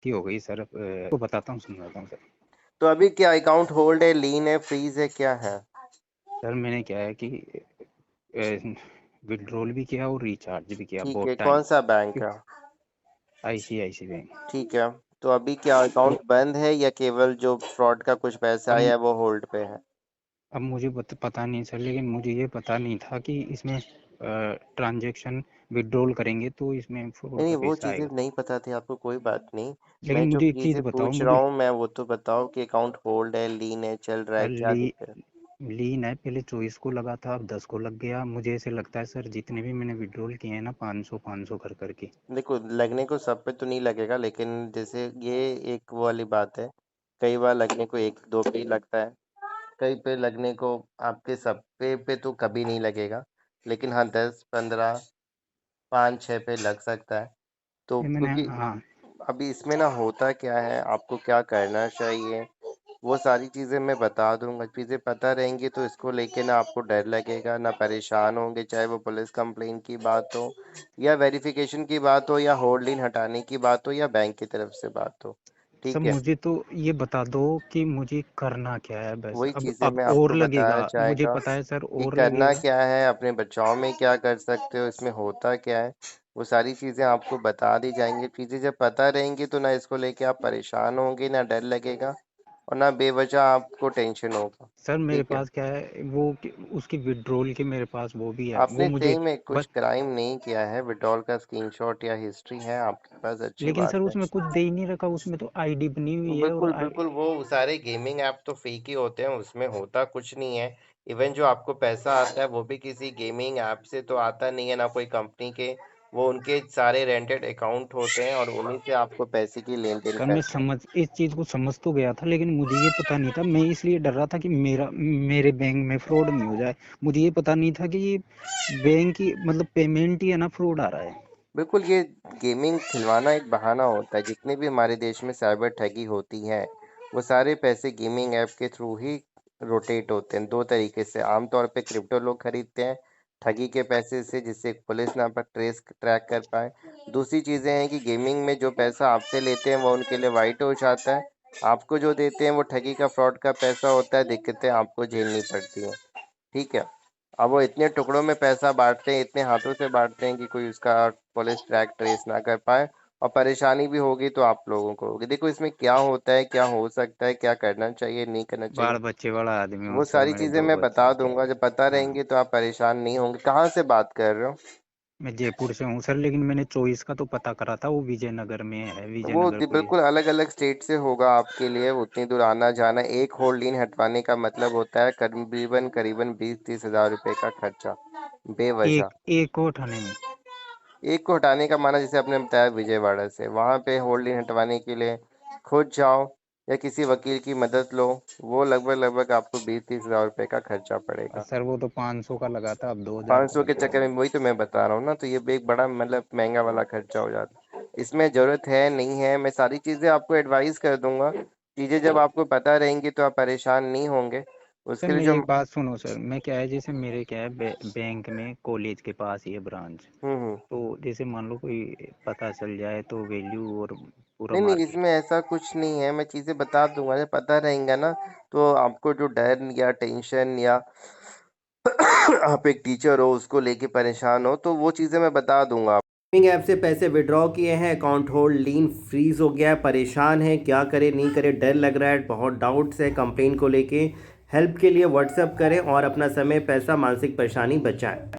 गलती हो गई सर। को बताता हूँ, समझाता हूँ सर। तो अभी क्या अकाउंट होल्ड है, लीन है, फ्रीज है, क्या है? सर मैंने क्या है कि विड्रॉल भी किया और रिचार्ज भी किया ठीक बहुत है, टाइम। कौन सा बैंक है? ICICI bank. ठीक है। तो अभी क्या तो अकाउंट बंद है या केवल जो फ्रॉड का कुछ पैसा अब आया है वो होल्ड पे है? अब मुझे पता नहीं सर, लेकिन मुझे ये पता नहीं था कि इसमें ट्रांजैक्शन विड्रॉल करेंगे तो इसमें फ्रॉड नहीं का नहीं, वो पैसा चीजें आएगा। नहीं पता थी आपको, कोई बात नहीं। मैं लेकिन जो मुझे एक चीज़ चीजें बताओ पूछ रहा मुझे। हूँ मैं वो तो बताओ कि अकाउंट होल्ड है, लीन है, चल रहा है, सर क्या दिक्कत है? लीन है, पहले 24 को लगा था, अब 10 को लग गया। मुझे ऐसे लगता है सर, जितने भी मैंने विड्रॉल किए हैं ना, 500 500 कर करके। देखो, लगने को सब पे तो नहीं लगेगा, लेकिन जैसे ये एक वो वाली बात है, कई बार लगने को एक दो पे ही लगता है, कई पे लगने को आपके सब पे तो कभी नहीं लगेगा, लेकिन हाँ 10 15 5 6 पे लग सकता है। तो ये मैंने, क्योंकि हाँ। अभी इसमें ना होता क्या है, आपको क्या करना चाहिए वो सारी चीज़ें मैं बता दूंगा। चीज़ें पता रहेंगी तो इसको लेके ना आपको डर लगेगा, ना परेशान होंगे, चाहे वो पुलिस कंप्लेंट की बात हो या वेरिफिकेशन की बात हो या होल्डिंग हटाने की बात हो या बैंक की तरफ से बात हो। सब ठीक है, मुझे तो ये बता दो कि मुझे करना क्या है बस। वही अब चीज़ें अब मैं और आपको बताया लगेगा, मुझे जाएगा पता है सर, कि और करना लगेगा। क्या है, अपने बचाव में क्या कर सकते हो, इसमें होता क्या है, वो सारी चीज़ें आपको बता दी जाएंगी। चीज़ें जब पता रहेंगी तो ना इसको लेके आप परेशान होंगे, ना डर लगेगा और ना बेवजह आपको टेंशन होगा। सर मेरे ठीक है, पास क्या है वो उसकी विड्रॉल की मेरे पास वो भी है, वो आपने मुझे सही में कुछ बस। क्राइम नहीं किया है, विड्रॉल का स्क्रीनशॉट या हिस्ट्री है आपके पास, अच्छी लेकिन सर बात है। उसमें कुछ दे ही नहीं रखा, उसमें तो आईडी बनी हुई है और बिल्कुल बिल्कुल, वो सारे गेमिंग ऐप तो फेक ही होते हैं, उसमें होता कुछ नहीं है। इवन जो आपको पैसा आता है वो भी किसी गेमिंग ऐप से तो आता नहीं है, ना कोई कंपनी के, वो उनके सारे रेंटेड अकाउंट होते हैं और उन्हीं से आपको पैसे की लेन देन सर मैं करते हैं। समझ इस चीज़ को समझ तो गया था, लेकिन मुझे ये पता नहीं था। मैं इसलिए डर रहा था कि मेरे बैंक में फ्रॉड नहीं हो जाए। मुझे ये पता नहीं था कि ये बैंक की मतलब पेमेंट ही है ना, फ्रॉड आ रहा है। बिल्कुल, ये गेमिंग खिलवाना एक बहाना होता है। जितने भी हमारे देश में साइबर ठगी होती है वो सारे पैसे गेमिंग ऐप के थ्रू ही रोटेट होते हैं, दो तरीके से। आमतौर पे क्रिप्टो लोग खरीदते हैं ठगी के पैसे से, जिससे पुलिस ना पर ट्रैक कर पाए। दूसरी चीजें हैं कि गेमिंग में जो पैसा आपसे लेते हैं वो उनके लिए वाइट हो जाता है, आपको जो देते हैं वो ठगी का फ्रॉड का पैसा होता है, दिक्कतें आपको झेलनी पड़ती हैं। ठीक है, अब वो इतने टुकड़ों में पैसा बाँटते हैं, इतने हाथों से बाँटते हैं कि कोई उसका पुलिस ट्रैक ट्रेस ना कर पाए, और परेशानी भी होगी तो आप लोगों को होगी। देखो इसमें क्या होता है, क्या हो सकता है, क्या करना चाहिए, नहीं करना चाहिए, बाल बच्चे वाला आदमी हूँ वो सर, सारी मेरे चीज़ें दो मैं बच्चे बता हैं। दूंगा। जब पता हाँ, रहेंगी तो आप परेशान नहीं होंगे। कहाँ से बात कर रहे हो? मैं जयपुर से हूँ सर, लेकिन मैंने 24 का तो पता करा था, वो विजयनगर में है, वो विजयनगर कोई। बिल्कुल अलग अलग स्टेट से होगा आपके लिए, उतनी दूर आना जाना। एक होल्डिंग हटवाने का मतलब होता है करीबन करीबन 20-30 हज़ार रुपए का खर्चा, बेवजह। एक एक को उठाने में। एक को हटाने का माना, जैसे आपने बताया विजयवाड़ा से, वहां पे होल्डिंग हटवाने के लिए खुद जाओ या किसी वकील की मदद लो, वो लगभग लगभग आपको 20-30 हज़ार रुपए का खर्चा और पड़ेगा। सर वो तो 500 का लगा था, अब 2000 500 का के लग चक्कर गया। में, वही तो मैं बता रहा हूँ ना, तो ये भी एक बड़ा मतलब महंगा वाला खर्चा हो जाता है। इसमें जरूरत है नहीं है, मैं सारी चीजें आपको एडवाइस कर दूंगा। चीजें जब आपको पता रहेंगी तो आप परेशान नहीं होंगे। सर उसके लिए मेरी जो एक बात सुनो सर, मैं क्या है, जैसे मेरे क्या है बैंक में कॉलेज के पास ही है ब्रांच। हम्म। तो जैसे मान लो कोई पता चल जाए तो वैल्यू और पूरा नहीं नहीं, मार्केट। इसमें ऐसा कुछ नहीं है, मैं चीजें बता दूंगा। जब पता रहेंगा ना तो आपको जो डर या टेंशन या आप एक टीचर हो उसको लेके परेशान हो, तो वो चीजें मैं बता दूंगा। गेमिंग ऐप से पैसे विड्रॉ किए हैं, अकाउंट होल्ड लीन फ्रीज हो गया है, परेशान है, क्या करे नहीं करे, डर लग रहा है, बहुत डाउट्स है कंप्लेन को लेके। हेल्प के लिए व्हाट्सएप करें और अपना समय पैसा मानसिक परेशानी बचाएं।